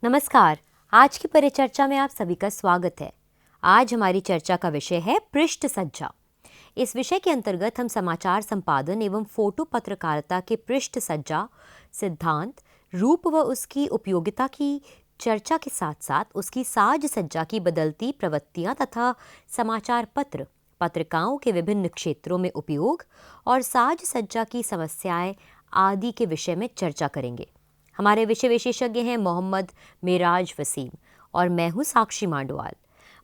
नमस्कार। आज की परिचर्चा में आप सभी का स्वागत है। आज हमारी चर्चा का विषय है पृष्ठ सज्जा। इस विषय के अंतर्गत हम समाचार संपादन एवं फोटो पत्रकारिता के पृष्ठ सज्जा सिद्धांत, रूप व उसकी उपयोगिता की चर्चा के साथ साथ उसकी साज सज्जा की बदलती प्रवृत्तियां तथा समाचार पत्र पत्रिकाओं के विभिन्न क्षेत्रों में उपयोग और साज सज्जा की समस्याएं आदि के विषय में चर्चा करेंगे। हमारे विषय विशेषज्ञ हैं मोहम्मद मेराज वसीम और मैं हूं साक्षी मांडवाल।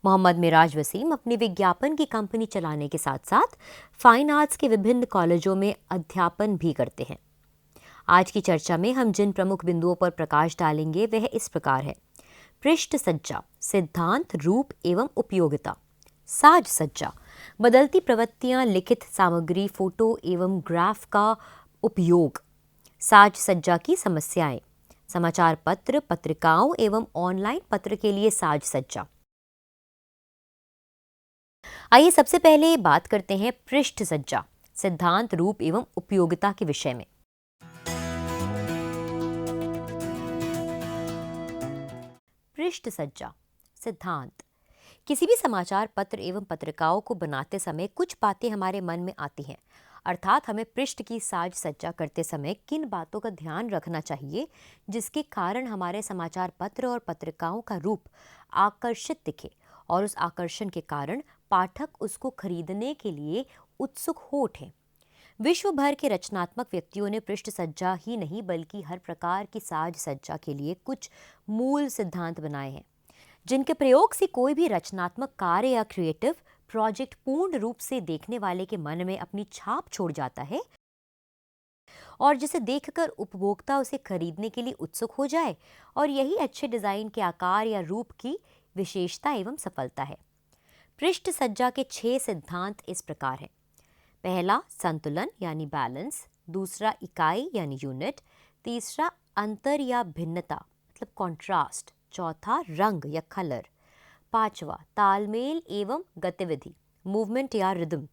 मोहम्मद मेराज वसीम अपनी विज्ञापन की कंपनी चलाने के साथ साथ फाइन आर्ट्स के विभिन्न कॉलेजों में अध्यापन भी करते हैं। आज की चर्चा में हम जिन प्रमुख बिंदुओं पर प्रकाश डालेंगे वह इस प्रकार है: पृष्ठ सज्जा, सिद्धांत, रूप एवं उपयोगिता; साज सज्जा, बदलती प्रवृत्तियां, लिखित सामग्री, फोटो एवं ग्राफ का उपयोग; साज सज्जा की समस्याएं, समाचार पत्र पत्रिकाओं एवं ऑनलाइन पत्र के लिए साज सज्जा। आइए सबसे पहले बात करते हैं पृष्ठ सज्जा, सिद्धांत, रूप एवं उपयोगिता के विषय में। पृष्ठ सज्जा, सिद्धांत। किसी भी समाचार पत्र एवं पत्रिकाओं को बनाते समय कुछ बातें हमारे मन में आती हैं, अर्थात हमें पृष्ठ की साज सज्जा करते समय किन बातों का ध्यान रखना चाहिए जिसके कारण हमारे समाचार पत्र और पत्रिकाओं का रूप आकर्षित दिखे और उस आकर्षण के कारण पाठक उसको खरीदने के लिए उत्सुक हो उठें। विश्व भर के रचनात्मक व्यक्तियों ने पृष्ठ सज्जा ही नहीं बल्कि हर प्रकार की साज सज्जा के लिए कुछ मूल सिद्धांत बनाए हैं, जिनके प्रयोग से कोई भी रचनात्मक कार्य या क्रिएटिव प्रोजेक्ट पूर्ण रूप से देखने वाले के मन में अपनी छाप छोड़ जाता है और जिसे देखकर उपभोक्ता उसे खरीदने के लिए उत्सुक हो जाए। और यही अच्छे डिजाइन के आकार या रूप की विशेषता एवं सफलता है। पृष्ठ सज्जा के 6 सिद्धांत इस प्रकार हैं: पहला, संतुलन यानी बैलेंस; दूसरा, इकाई यानी यूनिट; तीसरा, अंतर या भिन्नता मतलब कॉन्ट्रास्ट; चौथा, रंग या कलर; पांचवा, तालमेल एवं गतिविधि मूवमेंट या रिदम;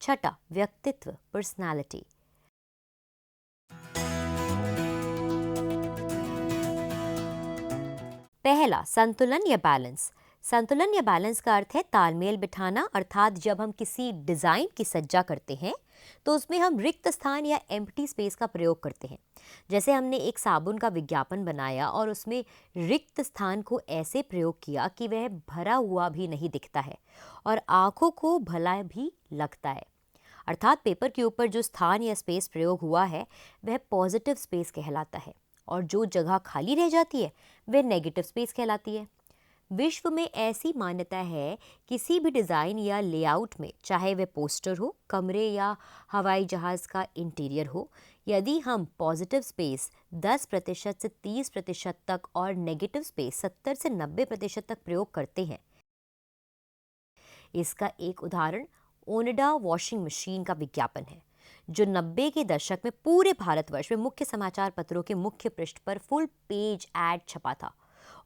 छठा, व्यक्तित्व पर्सनालिटी। पहला, संतुलन या बैलेंस। संतुलन या बैलेंस का अर्थ है तालमेल बिठाना, अर्थात जब हम किसी डिजाइन की सज्जा करते हैं तो उसमें हम रिक्त स्थान या एम्प्टी स्पेस का प्रयोग करते हैं। जैसे हमने एक साबुन का विज्ञापन बनाया और उसमें रिक्त स्थान को ऐसे प्रयोग किया कि वह भरा हुआ भी नहीं दिखता है और आंखों को भला भी लगता है, अर्थात पेपर के ऊपर जो स्थान या स्पेस प्रयोग हुआ है वह पॉजिटिव स्पेस कहलाता है और जो जगह खाली रह जाती है वह नेगेटिव स्पेस कहलाती है। विश्व में ऐसी मान्यता है किसी भी डिज़ाइन या लेआउट में, चाहे वह पोस्टर हो, कमरे या हवाई जहाज़ का इंटीरियर हो, यदि हम पॉजिटिव स्पेस 10% से 30% तक और नेगेटिव स्पेस 70 से 90% तक प्रयोग करते हैं। इसका एक उदाहरण ओनिडा वॉशिंग मशीन का विज्ञापन है, जो 90 के दशक में पूरे भारतवर्ष में मुख्य समाचार पत्रों के मुख्य पृष्ठ पर फुल पेज एड छपा था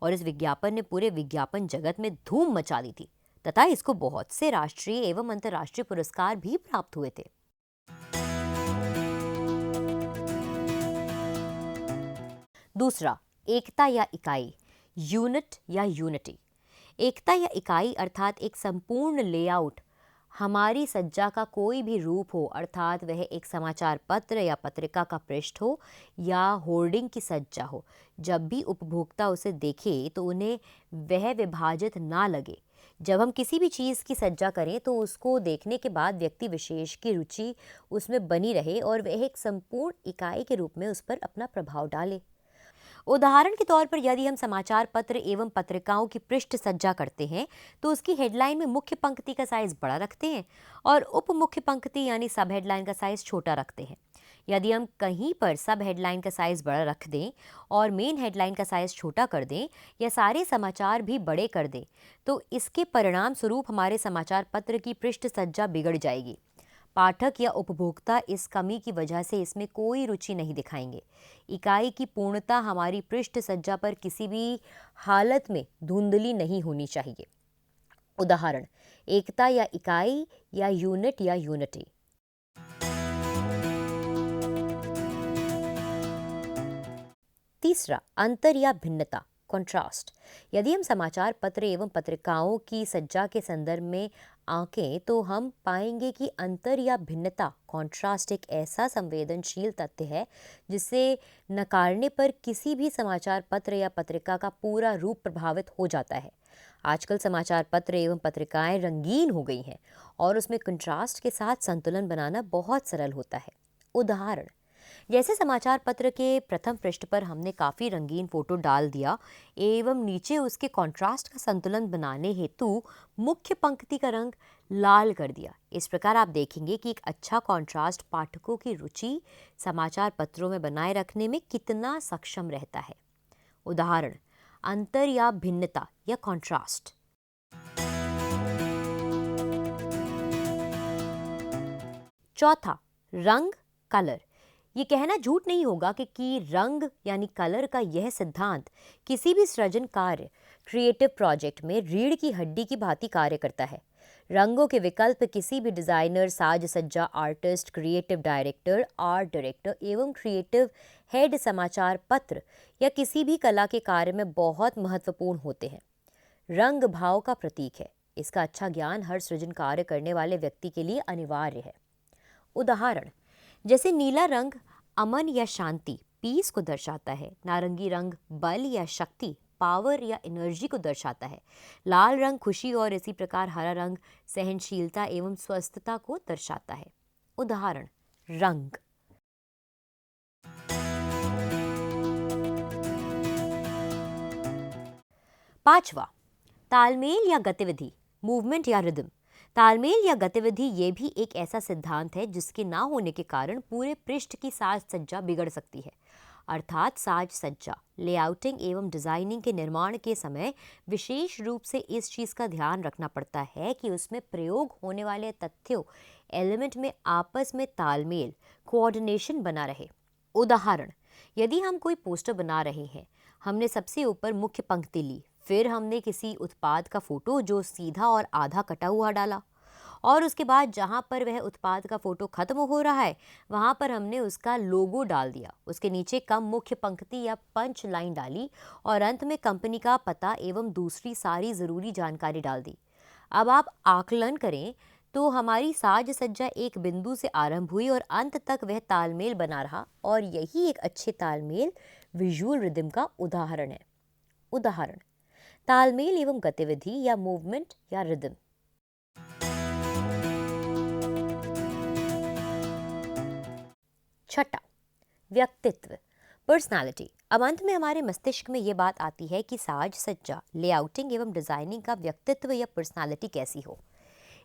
और इस विज्ञापन ने पूरे विज्ञापन जगत में धूम मचा दी थी तथा इसको बहुत से राष्ट्रीय एवं अंतर्राष्ट्रीय पुरस्कार भी प्राप्त हुए थे। दूसरा, एकता या इकाई, यूनिट या यूनिटी। एकता या इकाई अर्थात एक संपूर्ण लेआउट, हमारी सज्जा का कोई भी रूप हो, अर्थात वह एक समाचार पत्र या पत्रिका का पृष्ठ हो या होर्डिंग की सज्जा हो, जब भी उपभोक्ता उसे देखे तो उन्हें वह विभाजित ना लगे। जब हम किसी भी चीज़ की सज्जा करें तो उसको देखने के बाद व्यक्ति विशेष की रुचि उसमें बनी रहे और वह एक संपूर्ण इकाई के रूप में उस पर अपना प्रभाव डाले। उदाहरण के तौर पर यदि हम समाचार पत्र एवं पत्रिकाओं की पृष्ठ सज्जा करते हैं तो उसकी हेडलाइन में मुख्य पंक्ति का साइज बड़ा रखते हैं और उप मुख्य पंक्ति यानी सब हेडलाइन का साइज छोटा रखते हैं। यदि हम कहीं पर सब हेडलाइन का साइज बड़ा रख दें और मेन हेडलाइन का साइज छोटा कर दें या सारे समाचार भी बड़े कर दें तो इसके परिणाम स्वरूप हमारे समाचार पत्र की पृष्ठ सज्जा बिगड़ जाएगी। पाठक या उपभोक्ता इस कमी की वजह से इसमें कोई रुचि नहीं दिखाएंगे। इकाई की पूर्णता हमारी पृष्ठ सज्जा पर किसी भी हालत में धुंधली नहीं होनी चाहिए। उदाहरण, एकता या इकाई या यूनिट या यूनिटी। तीसरा, अंतर या भिन्नता कंट्रास्ट। यदि हम समाचार पत्र एवं पत्रिकाओं की सज्जा के संदर्भ में आंकें तो हम पाएंगे कि अंतर या भिन्नता कंट्रास्ट एक ऐसा संवेदनशील तथ्य है जिसे नकारने पर किसी भी समाचार पत्र या पत्रिका का पूरा रूप प्रभावित हो जाता है। आजकल समाचार पत्र एवं पत्रिकाएं रंगीन हो गई हैं और उसमें कंट्रास्ट के साथ संतुलन बनाना बहुत सरल होता है। उदाहरण, जैसे समाचार पत्र के प्रथम पृष्ठ पर हमने काफ़ी रंगीन फोटो डाल दिया एवं नीचे उसके कंट्रास्ट का संतुलन बनाने हेतु मुख्य पंक्ति का रंग लाल कर दिया। इस प्रकार आप देखेंगे कि एक अच्छा कंट्रास्ट पाठकों की रुचि समाचार पत्रों में बनाए रखने में कितना सक्षम रहता है। उदाहरण, अंतर या भिन्नता या कंट्रास्ट। चौथा, रंग, कलर। ये कहना झूठ नहीं होगा कि रंग यानी कलर का यह सिद्धांत किसी भी सृजन कार्य, क्रिएटिव प्रोजेक्ट में रीढ़ की हड्डी की भांति कार्य करता है। रंगों के विकल्प किसी भी डिजाइनर, साज सज्जा artist, creative director, art director एवं क्रिएटिव हेड समाचार पत्र या किसी भी कला के कार्य में बहुत महत्वपूर्ण होते हैं। रंग भाव का प्रतीक है। इसका अच्छा ज्ञान हर सृजन कार्य करने वाले व्यक्ति के लिए अनिवार्य है। उदाहरण, जैसे नीला रंग अमन या शांति, पीस को दर्शाता है। नारंगी रंग बल या शक्ति, पावर या एनर्जी को दर्शाता है। लाल रंग खुशी और इसी प्रकार हरा रंग सहनशीलता एवं स्वस्थता को दर्शाता है। उदाहरण, रंग। पांचवा, तालमेल या गतिविधि, मूवमेंट या रिदम। तालमेल या गतिविधि ये भी एक ऐसा सिद्धांत है जिसके ना होने के कारण पूरे पृष्ठ की साज सज्जा बिगड़ सकती है। अर्थात साज सज्जा, लेआउटिंग एवं डिजाइनिंग के निर्माण के समय विशेष रूप से इस चीज का ध्यान रखना पड़ता है कि उसमें प्रयोग होने वाले तथ्यों, एलिमेंट में आपस में तालमेल, कोऑर्डिनेशन बना रहे। उदाहरण, यदि हम कोई पोस्टर बना रहे हैं, हमने सबसे ऊपर मुख्य पंक्ति ली, फिर हमने किसी उत्पाद का फोटो जो सीधा और आधा कटा हुआ डाला और उसके बाद जहां पर वह उत्पाद का फोटो खत्म हो रहा है वहां पर हमने उसका लोगो डाल दिया। उसके नीचे कम मुख्य पंक्ति या पंच लाइन डाली और अंत में कंपनी का पता एवं दूसरी सारी जरूरी जानकारी डाल दी। अब आप आकलन करें तो हमारी साज सज्जा एक बिंदु से आरंभ हुई और अंत तक वह तालमेल बना रहा और यही एक अच्छे तालमेल विजुअल रिदम का उदाहरण है। उदाहरण, तालमेल एवं गतिविधि या मूवमेंट या रिदम। छठा, व्यक्तित्व, पर्सनालिटी। अब अंत में हमारे मस्तिष्क में यह बात आती है कि साज सज्जा, लेआउटिंग एवं डिजाइनिंग का व्यक्तित्व या पर्सनालिटी कैसी हो।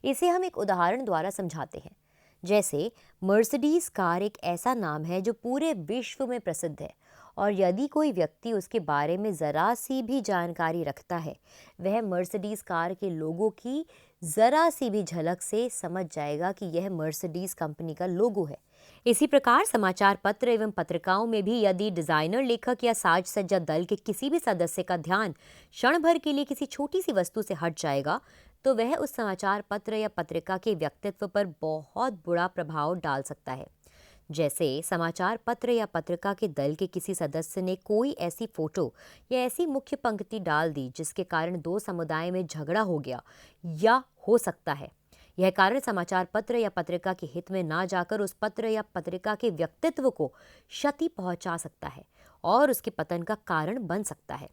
इसे हम एक उदाहरण द्वारा समझाते हैं। जैसे मर्सिडीज कार एक ऐसा नाम है जो पूरे विश्व में प्रसिद्ध है और यदि कोई व्यक्ति उसके बारे में ज़रा सी भी जानकारी रखता है वह मर्सिडीज कार के लोगो की ज़रा सी भी झलक से समझ जाएगा कि यह मर्सिडीज कंपनी का लोगो है। इसी प्रकार समाचार पत्र एवं पत्रिकाओं में भी यदि डिजाइनर, लेखक या साज सज्जा दल के किसी भी सदस्य का ध्यान क्षण भर के लिए किसी छोटी सी वस्तु से हट जाएगा तो वह उस समाचार पत्र या पत्रिका के व्यक्तित्व पर बहुत बुरा प्रभाव डाल सकता है। जैसे समाचार पत्र या पत्रिका के दल के किसी सदस्य ने कोई ऐसी फोटो या ऐसी मुख्य पंक्ति डाल दी जिसके कारण दो समुदाय में झगड़ा हो गया या हो सकता है। यह कारण समाचार पत्र या पत्रिका के हित में ना जाकर उस पत्र या पत्रिका के व्यक्तित्व को क्षति पहुंचा सकता है और उसके पतन का कारण बन सकता है।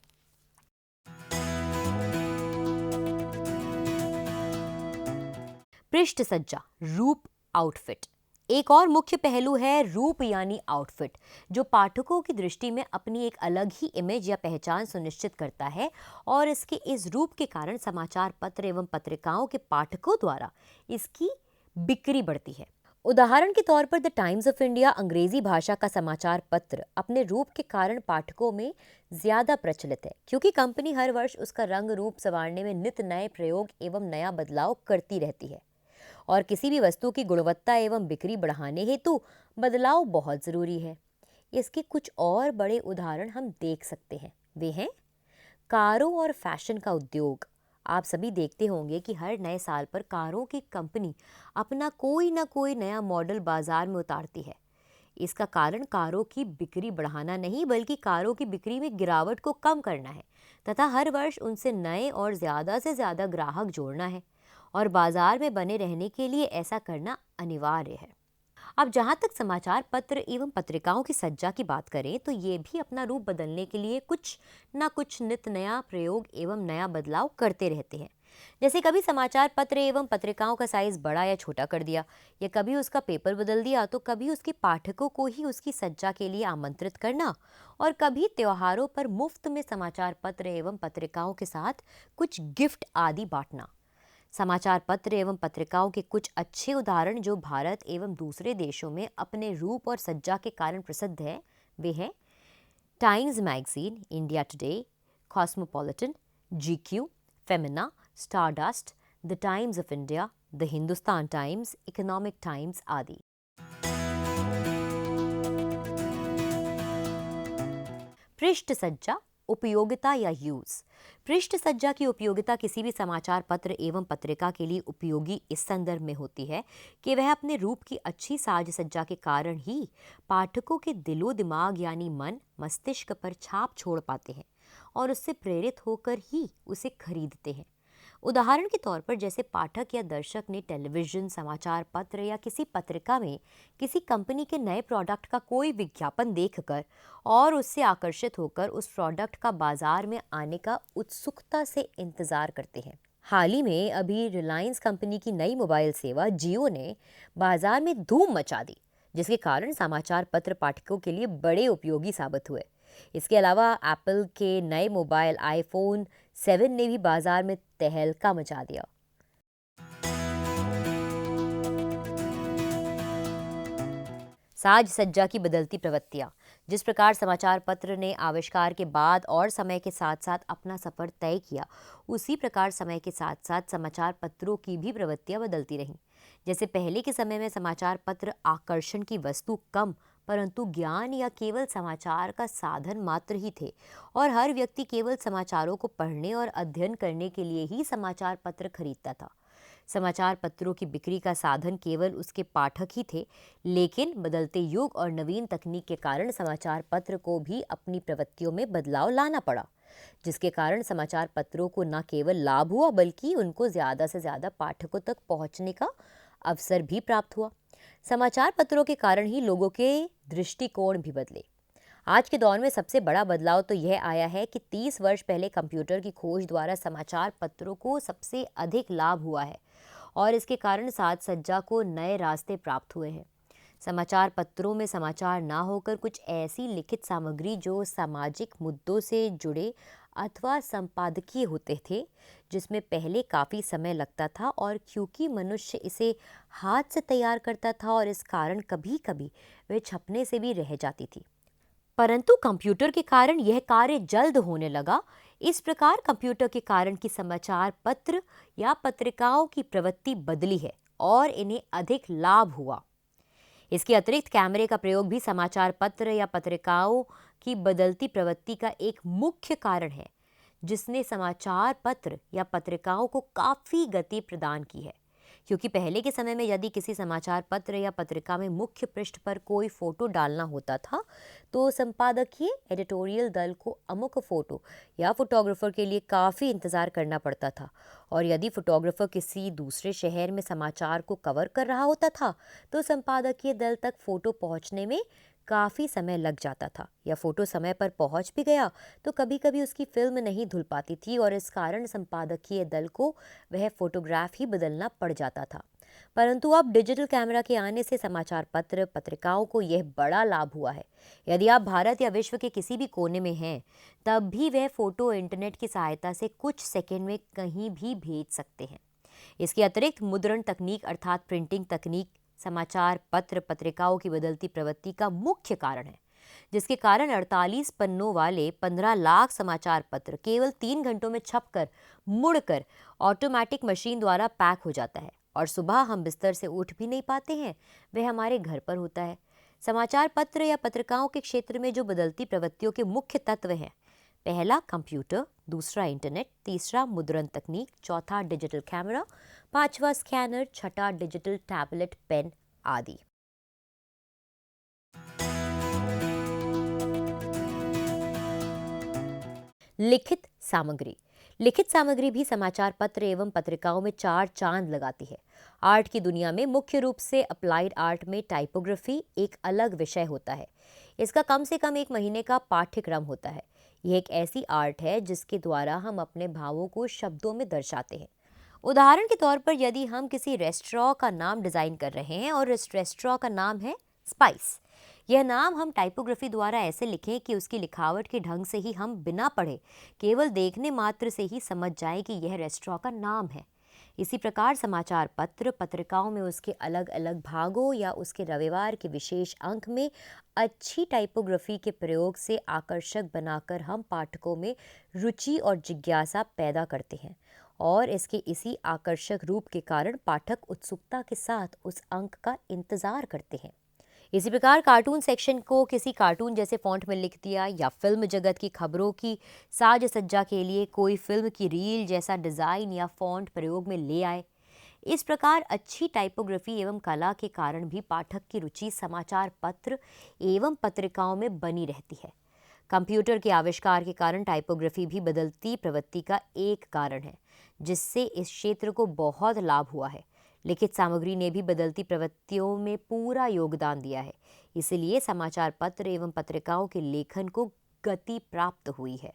पृष्ठ सज्जा, रूप, आउटफिट। एक और मुख्य पहलू है रूप यानी आउटफिट, जो पाठकों की दृष्टि में अपनी एक अलग ही इमेज या पहचान सुनिश्चित करता है और इसके इस रूप के कारण समाचार पत्र एवं पत्रिकाओं के पाठकों द्वारा इसकी बिक्री बढ़ती है। उदाहरण के तौर पर द टाइम्स ऑफ इंडिया अंग्रेजी भाषा का समाचार पत्र अपने रूप के कारण पाठकों में ज्यादा प्रचलित है क्योंकि कंपनी हर वर्ष उसका रंग रूप संवारने में नित नए प्रयोग एवं नया बदलाव करती रहती है और किसी भी वस्तु की गुणवत्ता एवं बिक्री बढ़ाने हेतु बदलाव बहुत जरूरी है। इसके कुछ और बड़े उदाहरण हम देख सकते हैं। वे हैं कारों और फैशन का उद्योग। आप सभी देखते होंगे कि हर नए साल पर कारों की कंपनी अपना कोई ना कोई नया मॉडल बाजार में उतारती है। इसका कारण कारों की बिक्री बढ़ाना नहीं बल्कि कारों की बिक्री में गिरावट को कम करना है तथा हर वर्ष उनसे नए और ज़्यादा से ज़्यादा ग्राहक जोड़ना है और बाजार में बने रहने के लिए ऐसा करना अनिवार्य है। अब जहाँ तक समाचार पत्र एवं पत्रिकाओं की सज्जा की बात करें तो ये भी अपना रूप बदलने के लिए कुछ न कुछ नित नया प्रयोग एवं नया बदलाव करते रहते हैं। जैसे कभी समाचार पत्र एवं पत्रिकाओं का साइज बड़ा या छोटा कर दिया, या कभी उसका पेपर बदल दिया, तो कभी उसके पाठकों को ही उसकी सज्जा के लिए आमंत्रित करना, और कभी त्योहारों पर मुफ्त में समाचार पत्र एवं पत्रिकाओं के साथ कुछ गिफ्ट आदि बांटना। समाचार पत्र एवं पत्रिकाओं के कुछ अच्छे उदाहरण जो भारत एवं दूसरे देशों में अपने रूप और सज्जा के कारण प्रसिद्ध है वे हैं times magazine, India today, cosmopolitan, GQ, Femina, stardust, the times of India, the Hindustan times, economic times आदि। पृष्ठ सज्जा, उपयोगिता या यूज। पृष्ठ सज्जा की उपयोगिता किसी भी समाचार पत्र एवं पत्रिका के लिए उपयोगी इस संदर्भ में होती है कि वह अपने रूप की अच्छी साज सज्जा के कारण ही पाठकों के दिलो दिमाग यानी मन मस्तिष्क पर छाप छोड़ पाते हैं और उससे प्रेरित होकर ही उसे खरीदते हैं। उदाहरण के तौर पर जैसे पाठक या दर्शक ने टेलीविजन, समाचार पत्र या किसी पत्रिका में किसी कंपनी के नए प्रोडक्ट का कोई विज्ञापन देखकर और उससे आकर्षित होकर उस प्रोडक्ट का बाजार में आने का उत्सुकता से इंतजार करते हैं। हाल ही में अभी रिलायंस कंपनी की नई मोबाइल सेवा जियो ने बाजार में धूम मचा दी, जिसके कारण समाचार पत्र पाठकों के लिए बड़े उपयोगी साबित हुए। इसके अलावा एप्पल के नए मोबाइल आईफोन 7 ने भी बाजार में तहलका मचा दिया। साज सज्जा की बदलती प्रवृत्तियां। जिस प्रकार समाचार पत्र ने आविष्कार के बाद और समय के साथ साथ अपना सफर तय किया, उसी प्रकार समय के साथ साथ समाचार पत्रों की भी प्रवृत्तियां बदलती रहीं। जैसे पहले के समय में समाचार पत्र आकर्षण की वस्तु कम परंतु ज्ञान या केवल समाचार का साधन मात्र ही थे और हर व्यक्ति केवल समाचारों को पढ़ने और अध्ययन करने के लिए ही समाचार पत्र खरीदता था। समाचार पत्रों की बिक्री का साधन केवल उसके पाठक ही थे, लेकिन बदलते युग और नवीन तकनीक के कारण समाचार पत्र को भी अपनी प्रवृत्तियों में बदलाव लाना पड़ा, जिसके कारण समाचार पत्रों को न केवल लाभ हुआ बल्कि उनको ज़्यादा से ज़्यादा पाठकों तक पहुंचने का अवसर भी प्राप्त हुआ। समाचार पत्रों के कारण ही लोगों के दृष्टिकोण भी बदले। आज के दौर में सबसे बड़ा बदलाव तो यह आया है कि 30 वर्ष पहले कंप्यूटर की खोज द्वारा समाचार पत्रों को सबसे अधिक लाभ हुआ है और इसके कारण साज सज्जा को नए रास्ते प्राप्त हुए हैं। समाचार पत्रों में समाचार ना होकर कुछ ऐसी लिखित सामग्री जो सामाजिक मुद्दों से जुड़े अथवा संपादकीय होते थे, जिसमें पहले काफ़ी समय लगता था और क्योंकि मनुष्य इसे हाथ से तैयार करता था और इस कारण कभी कभी वे छपने से भी रह जाती थी, परंतु कंप्यूटर के कारण यह कार्य जल्द होने लगा। इस प्रकार कंप्यूटर के कारण की समाचार पत्र या पत्रिकाओं की प्रवृत्ति बदली है और इन्हें अधिक लाभ हुआ। इसके अतिरिक्त कैमरे का प्रयोग भी समाचार पत्र या पत्रिकाओं की बदलती प्रवृत्ति का एक मुख्य कारण है, जिसने समाचार पत्र या पत्रिकाओं को काफ़ी गति प्रदान की है। क्योंकि पहले के समय में यदि किसी समाचार पत्र या पत्रिका में मुख्य पृष्ठ पर कोई फोटो डालना होता था तो संपादकीय एडिटोरियल दल को अमुक फोटो या फोटोग्राफर के लिए काफ़ी इंतज़ार करना पड़ता था, और यदि फोटोग्राफर किसी दूसरे शहर में समाचार को कवर कर रहा होता था तो संपादकीय दल तक फोटो पहुंचने में काफ़ी समय लग जाता था, या फोटो समय पर पहुंच भी गया तो कभी कभी उसकी फिल्म नहीं धुल पाती थी और इस कारण संपादकीय दल को वह फोटोग्राफ ही बदलना पड़ जाता था। परंतु अब डिजिटल कैमरा के आने से समाचार पत्र पत्रिकाओं को यह बड़ा लाभ हुआ है। यदि आप भारत या विश्व के किसी भी कोने में हैं तब भी वह फोटो इंटरनेट की सहायता से कुछ सेकेंड में कहीं भी भेज सकते हैं। इसके अतिरिक्त मुद्रण तकनीक अर्थात प्रिंटिंग तकनीक समाचार पत्र पत्रिकाओं की बदलती प्रवृत्ति का मुख्य कारण है, जिसके कारण 48 पन्नों वाले 15 लाख समाचार पत्र केवल 3 घंटों में छपकर मुड़कर ऑटोमेटिक मशीन द्वारा पैक हो जाता है और सुबह हम बिस्तर से उठ भी नहीं पाते हैं, वह हमारे घर पर होता है। समाचार पत्र या पत्रिकाओं के क्षेत्र में जो बदलती प्रवृत्तियों के मुख्य तत्व हैं, पहला कंप्यूटर, दूसरा इंटरनेट, तीसरा मुद्रण तकनीक, चौथा डिजिटल कैमरा, पांचवा स्कैनर, छठा डिजिटल टैबलेट पेन आदि। लिखित सामग्री। लिखित सामग्री भी समाचार पत्र एवं पत्रिकाओं में चार चांद लगाती है। आर्ट की दुनिया में मुख्य रूप से अप्लाइड आर्ट में टाइपोग्राफी एक अलग विषय होता है। इसका कम से कम 1 महीने का पाठ्यक्रम होता है। यह एक ऐसी आर्ट है जिसके द्वारा हम अपने भावों को शब्दों में दर्शाते हैं। उदाहरण के तौर पर यदि हम किसी रेस्टोरेंट का नाम डिज़ाइन कर रहे हैं और इस रेस्टोरेंट का नाम है स्पाइस, यह नाम हम टाइपोग्राफी द्वारा ऐसे लिखें कि उसकी लिखावट के ढंग से ही हम बिना पढ़े केवल देखने मात्र से ही समझ जाएं कि यह रेस्टोरेंट का नाम है। इसी प्रकार समाचार पत्र पत्रिकाओं में उसके अलग अलग भागों या उसके रविवार के विशेष अंक में अच्छी टाइपोग्राफी के प्रयोग से आकर्षक बनाकर हम पाठकों में रुचि और जिज्ञासा पैदा करते हैं और इसके इसी आकर्षक रूप के कारण पाठक उत्सुकता के साथ उस अंक का इंतजार करते हैं। इसी प्रकार कार्टून सेक्शन को किसी कार्टून जैसे फॉन्ट में लिख दिया या फिल्म जगत की खबरों की साज सज्जा के लिए कोई फिल्म की रील जैसा डिज़ाइन या फॉन्ट प्रयोग में ले आए। इस प्रकार अच्छी टाइपोग्राफी एवं कला के कारण भी पाठक की रुचि समाचार पत्र एवं पत्रिकाओं में बनी रहती है। कंप्यूटर के आविष्कार के कारण टाइपोग्राफी भी बदलती प्रवृत्ति का एक कारण है, जिससे इस क्षेत्र को बहुत लाभ हुआ है। लिखित सामग्री ने भी बदलती प्रवृत्तियों में पूरा योगदान दिया है, इसलिए समाचार पत्र एवं पत्रिकाओं के लेखन को गति प्राप्त हुई है।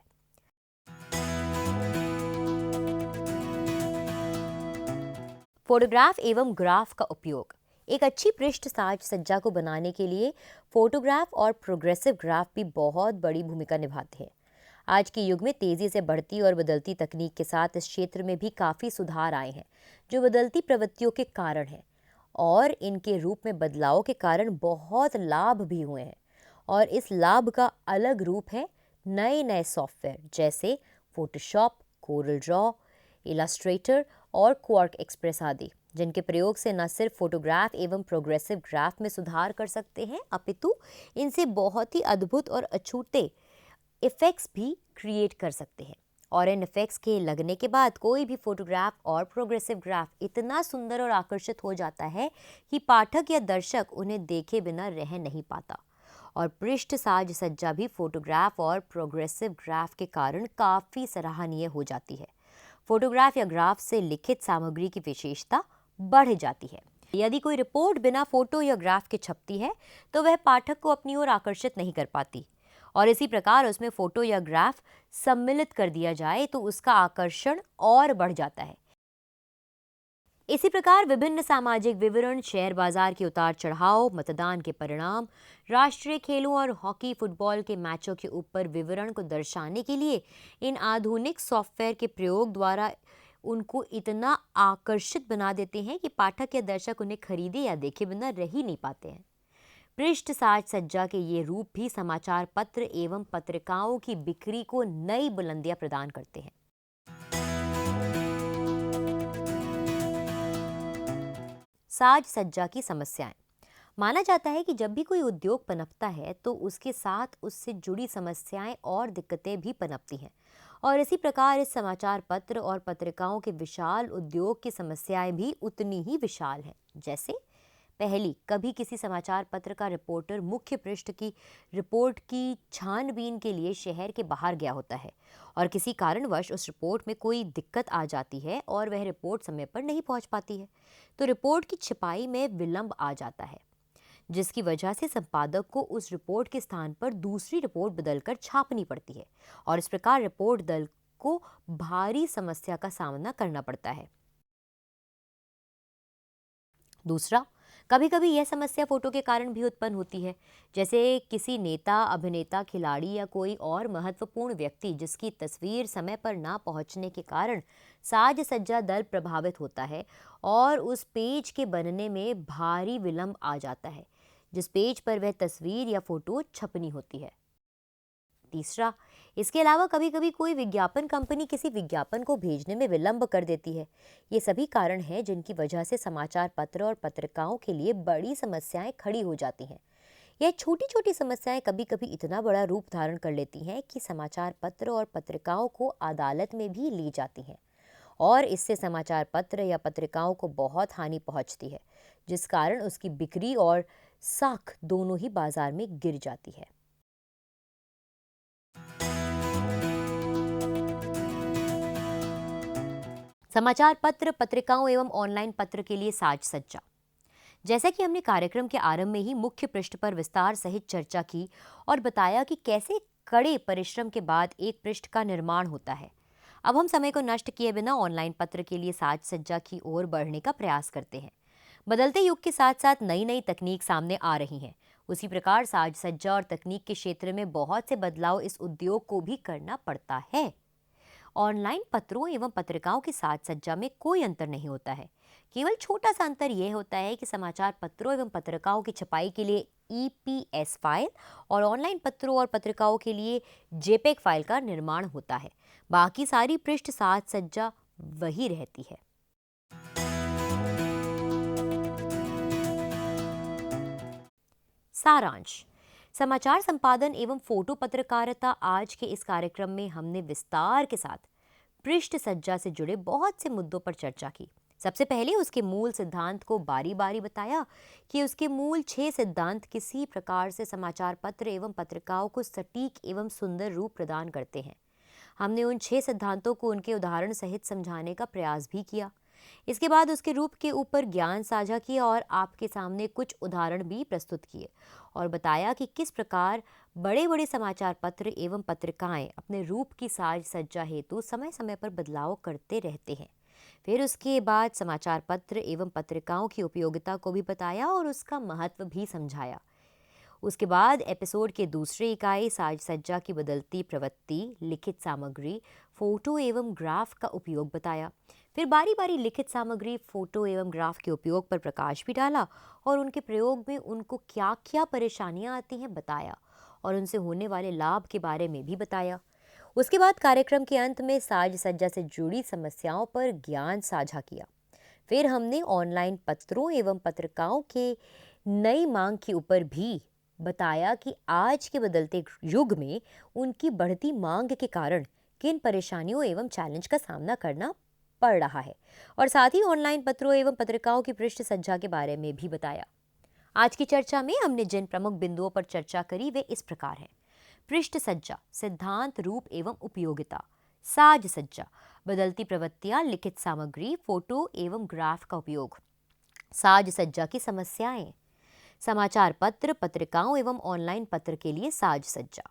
फोटोग्राफ एवं ग्राफ का उपयोग। एक अच्छी पृष्ठ साज सज्जा को बनाने के लिए फोटोग्राफ और प्रोग्रेसिव ग्राफ भी बहुत बड़ी भूमिका निभाते हैं। आज के युग में तेजी से बढ़ती और बदलती तकनीक के साथ इस क्षेत्र में भी काफ़ी सुधार आए हैं, जो बदलती प्रवृत्तियों के कारण है और इनके रूप में बदलाव के कारण बहुत लाभ भी हुए हैं। और इस लाभ का अलग रूप है नए नए सॉफ्टवेयर जैसे फोटोशॉप, कोरल ड्रॉ, इलास्ट्रेटर और क्वार्क एक्सप्रेस आदि, जिनके प्रयोग से न सिर्फ फोटोग्राफ एवं प्रोग्रेसिव ग्राफ में सुधार कर सकते हैं, अपितु इनसे बहुत ही अद्भुत और अछूते इफ़ेक्ट्स भी क्रिएट कर सकते हैं। और इन इफ़ेक्ट्स के लगने के बाद कोई भी फोटोग्राफ और प्रोग्रेसिव ग्राफ इतना सुंदर और आकर्षित हो जाता है कि पाठक या दर्शक उन्हें देखे बिना रह नहीं पाता। और पृष्ठ साज सज्जा भी फोटोग्राफ और प्रोग्रेसिव ग्राफ के कारण काफ़ी सराहनीय हो जाती है। फोटोग्राफ या ग्राफ से लिखित सामग्री की विशेषता बढ़ जाती है। यदि कोई रिपोर्ट बिना फोटो या ग्राफ के छपती है तो वह पाठक को अपनी ओर आकर्षित नहीं कर पाती, और इसी प्रकार उसमें फोटो या ग्राफ सम्मिलित कर दिया जाए तो उसका आकर्षण और बढ़ जाता है। इसी प्रकार विभिन्न सामाजिक विवरण, शेयर बाजार के उतार चढ़ाव, मतदान के परिणाम, राष्ट्रीय खेलों और हॉकी फुटबॉल के मैचों के ऊपर विवरण को दर्शाने के लिए इन आधुनिक सॉफ्टवेयर के प्रयोग द्वारा उनको इतना आकर्षित बना देते हैं कि पाठक या दर्शक उन्हें खरीदे या देखे बिना रह ही नहीं पाते हैं। पृष्ठ साज सज्जा के ये रूप भी समाचार पत्र एवं पत्रिकाओं की बिक्री को नई बुलंदियां प्रदान करते हैं। साज सज्जा की समस्याएं। माना जाता है कि जब भी कोई उद्योग पनपता है तो उसके साथ उससे जुड़ी समस्याएं और दिक्कतें भी पनपती हैं, और इसी प्रकार इस समाचार पत्र और पत्रिकाओं के विशाल उद्योग की समस्याएं भी उतनी ही विशाल हैं। जैसे पहली, कभी किसी समाचार पत्र का रिपोर्टर मुख्य पृष्ठ की रिपोर्ट की छानबीन के लिए शहर के बाहर गया होता है और किसी कारणवश उस रिपोर्ट में कोई दिक्कत आ जाती है और वह रिपोर्ट समय पर नहीं पहुंच पाती है, तो रिपोर्ट की छपाई में विलंब आ जाता है, जिसकी वजह से संपादक को उस रिपोर्ट के स्थान पर दूसरी रिपोर्ट बदलकर छापनी पड़ती है और इस प्रकार रिपोर्ट दल को भारी समस्या का सामना करना पड़ता है। दूसरा, कभी कभी यह समस्या फोटो के कारण भी उत्पन्न होती है, जैसे किसी नेता, अभिनेता, खिलाड़ी या कोई और महत्वपूर्ण व्यक्ति जिसकी तस्वीर समय पर ना पहुंचने के कारण साज सज्जा दल प्रभावित होता है और उस पेज के बनने में भारी विलंब आ जाता है जिस पेज पर वह तस्वीर या फोटो छपनी होती है। तीसरा, इसके अलावा कभी कभी कोई विज्ञापन कंपनी किसी विज्ञापन को भेजने में विलंब कर देती है। ये सभी कारण हैं जिनकी वजह से समाचार पत्र और पत्रिकाओं के लिए बड़ी समस्याएं खड़ी हो जाती हैं। यह छोटी छोटी समस्याएं कभी कभी इतना बड़ा रूप धारण कर लेती हैं कि समाचार पत्र और पत्रिकाओं को अदालत में भी ली जाती हैं और इससे समाचार पत्र या पत्रिकाओं को बहुत हानि पहुंचती है, जिस कारण उसकी बिक्री और साख दोनों ही बाजार में गिर जाती है। समाचार पत्र, पत्रिकाओं एवं ऑनलाइन पत्र के लिए साज सज्जा। जैसा कि हमने कार्यक्रम के आरंभ में ही मुख्य पृष्ठ पर विस्तार सहित चर्चा की और बताया कि कैसे कड़े परिश्रम के बाद एक पृष्ठ का निर्माण होता है, अब हम समय को नष्ट किए बिना ऑनलाइन पत्र के लिए साज सज्जा की ओर बढ़ने का प्रयास करते हैं। बदलते युग के साथ साथ नई नई तकनीक सामने आ रही हैं। उसी प्रकार साज सज्जा और तकनीक के क्षेत्र में बहुत से बदलाव इस उद्योग को भी करना पड़ता है। ऑनलाइन पत्रों एवं पत्रिकाओं की साज सज्जा में कोई अंतर नहीं होता है। केवल छोटा सा अंतर यह होता है कि समाचार पत्रों एवं पत्रिकाओं की छपाई के लिए ईपीएस फाइल और ऑनलाइन पत्रों और पत्रिकाओं के लिए जेपेग फाइल का निर्माण होता है। बाकी सारी पृष्ठ साज सज्जा वही रहती है। सारांश। समाचार संपादन एवं फोटो पत्रकारिता आज के इस कार्यक्रम में हमने विस्तार के साथ पृष्ठ सज्जा से जुड़े बहुत से मुद्दों पर चर्चा की। सबसे पहले उसके मूल सिद्धांत को बारी बारी बताया कि उसके मूल 6 सिद्धांत किसी प्रकार से समाचार पत्र एवं पत्रिकाओं को सटीक एवं सुंदर रूप प्रदान करते हैं। हमने उन 6 सिद्धांतों को उनके उदाहरण सहित समझाने का प्रयास भी किया। इसके बाद उसके रूप के ऊपर ज्ञान साझा किया और आपके सामने कुछ उदाहरण भी प्रस्तुत किए और बताया कि किस प्रकार बड़े बड़े समाचार पत्र एवं पत्रिकाएं अपने रूप की साज सज्जा हेतु समय समय पर बदलाव करते रहते हैं। फिर उसके बाद समाचार पत्र एवं पत्रिकाओं की उपयोगिता को भी बताया और उसका महत्व भी समझाया। उसके बाद एपिसोड के दूसरी इकाई साज सज्जा की बदलती प्रवृत्ति, लिखित सामग्री, फोटो एवं ग्राफ का उपयोग बताया। फिर बारी बारी लिखित सामग्री, फोटो एवं ग्राफ के उपयोग पर प्रकाश भी डाला और उनके प्रयोग में उनको क्या क्या परेशानियां आती हैं बताया और उनसे होने वाले लाभ के बारे में भी बताया। उसके बाद कार्यक्रम के अंत में साज सज्जा से जुड़ी समस्याओं पर ज्ञान साझा किया। फिर हमने ऑनलाइन पत्रों एवं पत्रिकाओं के नई मांग के ऊपर भी बताया कि आज के बदलते युग में उनकी बढ़ती मांग के कारण किन परेशानियों एवं चैलेंज का सामना करना पड़ रहा है और साथ ही ऑनलाइन पत्रों एवं पत्रिकाओं की पृष्ठ सज्जा के बारे में भी बताया। आज की चर्चा में हमने जिन प्रमुख बिंदुओं पर चर्चा करी वे इस प्रकार हैं। पृष्ठ सज्जा, सिद्धांत, रूप एवं उपयोगिता। साज सज्जा, बदलती प्रवृत्तियां, लिखित सामग्री, फोटो एवं ग्राफ का उपयोग। साज सज्जा की समस्याएं, समाचार पत्र, पत्रिकाओं एवं ऑनलाइन पत्र के लिए साज सज्जा।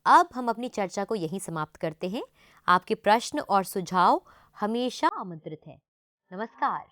अब हम अपनी चर्चा को यहीं समाप्त करते हैं। आपके प्रश्न और सुझाव हमेशा आमंत्रित हैं। नमस्कार।